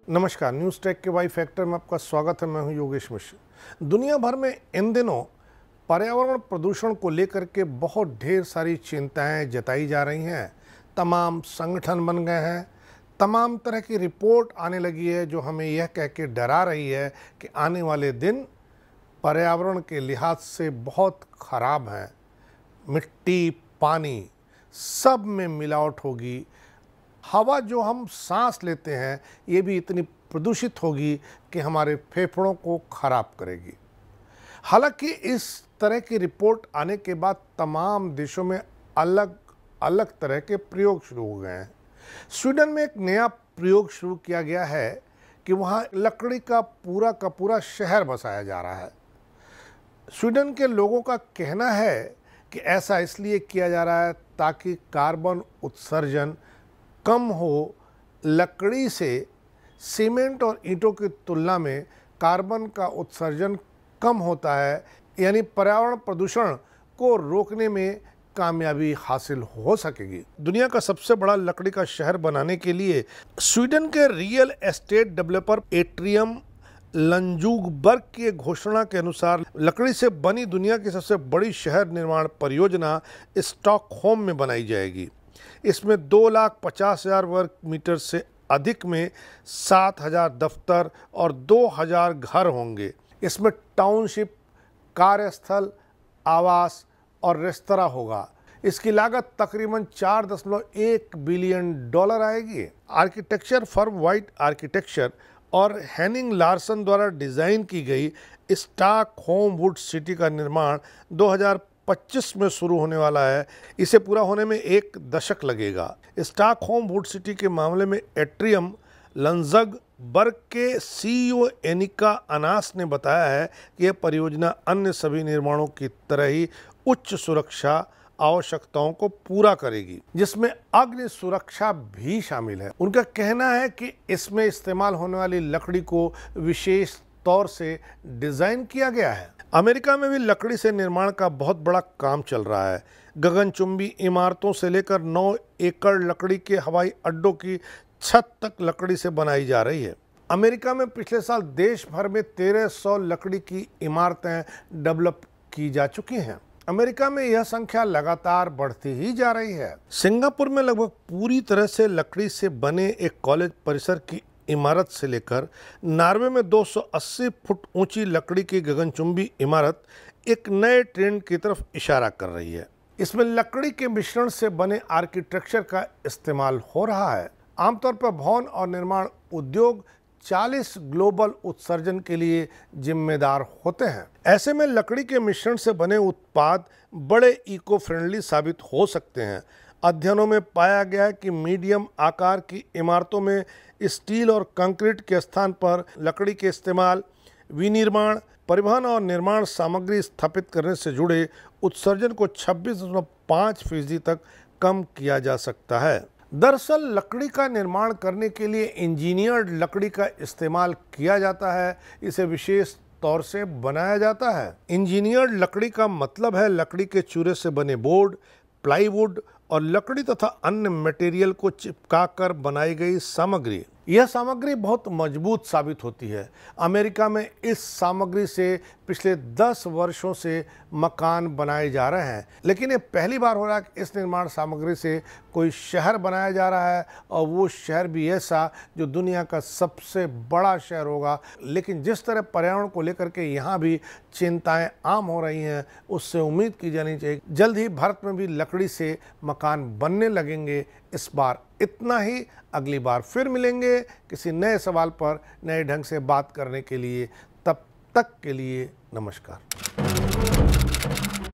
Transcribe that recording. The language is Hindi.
नमस्कार, न्यूज़ टेक के वाई फैक्टर में आपका स्वागत है। मैं हूं योगेश मिश्र। दुनिया भर में इन दिनों पर्यावरण प्रदूषण को लेकर के बहुत ढेर सारी चिंताएं जताई जा रही हैं। तमाम संगठन बन गए हैं, तमाम तरह की रिपोर्ट आने लगी है जो हमें यह कह के डरा रही है कि आने वाले दिन पर्यावरण के लिहाज से बहुत ख़राब हैं। मिट्टी, पानी सब में मिलावट होगी। हवा जो हम सांस लेते हैं ये भी इतनी प्रदूषित होगी कि हमारे फेफड़ों को खराब करेगी। हालांकि इस तरह की रिपोर्ट आने के बाद तमाम देशों में अलग अलग तरह के प्रयोग शुरू हो गए हैं। स्वीडन में एक नया प्रयोग शुरू किया गया है कि वहाँ लकड़ी का पूरा शहर बसाया जा रहा है। स्वीडन के लोगों का कहना है कि ऐसा इसलिए किया जा रहा है ताकि कार्बन उत्सर्जन कम हो। लकड़ी से सीमेंट और ईंटों की तुलना में कार्बन का उत्सर्जन कम होता है, यानी पर्यावरण प्रदूषण को रोकने में कामयाबी हासिल हो सकेगी। दुनिया का सबसे बड़ा लकड़ी का शहर बनाने के लिए स्वीडन के रियल एस्टेट डेवलपर एट्रियम लंजूगबर्ग की घोषणा के अनुसार लकड़ी से बनी दुनिया की सबसे बड़ी शहर निर्माण परियोजना स्टॉकहोम में बनाई जाएगी। इसमें 2,50,000 वर्ग मीटर से अधिक में 7,000 दफ्तर और 2,000 घर होंगे। इसमें टाउनशिप, कार्यस्थल, आवास और रेस्तरां होगा। इसकी लागत तकरीबन $4.1 बिलियन आएगी। आर्किटेक्चर फर्म व्हाइट आर्किटेक्चर और हेनिंग लार्सन द्वारा डिज़ाइन की गई स्टॉकहोम वुड सिटी का निर्माण 2025 में शुरू होने वाला है। इसे पूरा होने में 1 दशक लगेगा। स्टॉकहोम वुड सिटी के मामले में एट्रियम लंजगबर्ग के CEO एनिका अनास ने बताया है कि यह परियोजना अन्य सभी निर्माणों की तरह ही उच्च सुरक्षा आवश्यकताओं को पूरा करेगी, जिसमें अग्नि सुरक्षा भी शामिल है। उनका कहना है कि इसमें इस्तेमाल होने वाली लकड़ी को विशेष तौर से डिज़ाइन किया गया है। अमेरिका में भी लकड़ी से निर्माण का बहुत बड़ा काम चल रहा है। गगनचुंबी इमारतों से लेकर 9 एकड़ लकड़ी के हवाई अड्डों की छत तक लकड़ी से बनाई जा रही है। अमेरिका में पिछले साल देश भर में 1300 लकड़ी की इमारतें डेवलप की जा चुकी हैं। अमेरिका में यह संख्या लगातार बढ़ती ही जा रही है। सिंगापुर में लगभग पूरी तरह से लकड़ी से बने एक कॉलेज परिसर की इमारत से लेकर नॉर्वे में 280 फुट ऊंची लकड़ी की गगनचुंबी इमारत एक नए ट्रेंड की तरफ इशारा कर रही है। इसमें लकड़ी के मिश्रण से बने आर्किटेक्चर का इस्तेमाल हो रहा है। आमतौर पर भवन और निर्माण उद्योग 40 ग्लोबल उत्सर्जन के लिए जिम्मेदार होते हैं। ऐसे में लकड़ी के मिश्रण से बने उत्पाद बड़े इको फ्रेंडली साबित हो सकते हैं। अध्ययनों में पाया गया है कि मीडियम आकार की इमारतों में स्टील और कंक्रीट के स्थान पर लकड़ी के इस्तेमाल विनिर्माण, परिवहन और निर्माण सामग्री स्थापित करने से जुड़े उत्सर्जन को 26.5% तक कम किया जा सकता है। दरअसल लकड़ी का निर्माण करने के लिए इंजीनियर्ड लकड़ी का इस्तेमाल किया जाता है। इसे विशेष तौर से बनाया जाता है। इंजीनियर्ड लकड़ी का मतलब है लकड़ी के चूरे से बने बोर्ड, प्लाईवुड और लकड़ी तथा अन्य मटेरियल को चिपकाकर बनाई गई सामग्री। यह सामग्री बहुत मजबूत साबित होती है। अमेरिका में इस सामग्री से पिछले 10 वर्षों से मकान बनाए जा रहे हैं, लेकिन ये पहली बार हो रहा है कि इस निर्माण सामग्री से कोई शहर बनाया जा रहा है, और वो शहर भी ऐसा जो दुनिया का सबसे बड़ा शहर होगा। लेकिन जिस तरह पर्यावरण को लेकर के यहाँ भी चिंताएं आम हो रही हैं, उससे उम्मीद की जानी चाहिए जल्द ही भारत में भी लकड़ी से मकान बनने लगेंगे। इस बार इतना ही। अगली बार फिर मिलेंगे किसी नए सवाल पर नए ढंग से बात करने के लिए। तब तक के लिए नमस्कार।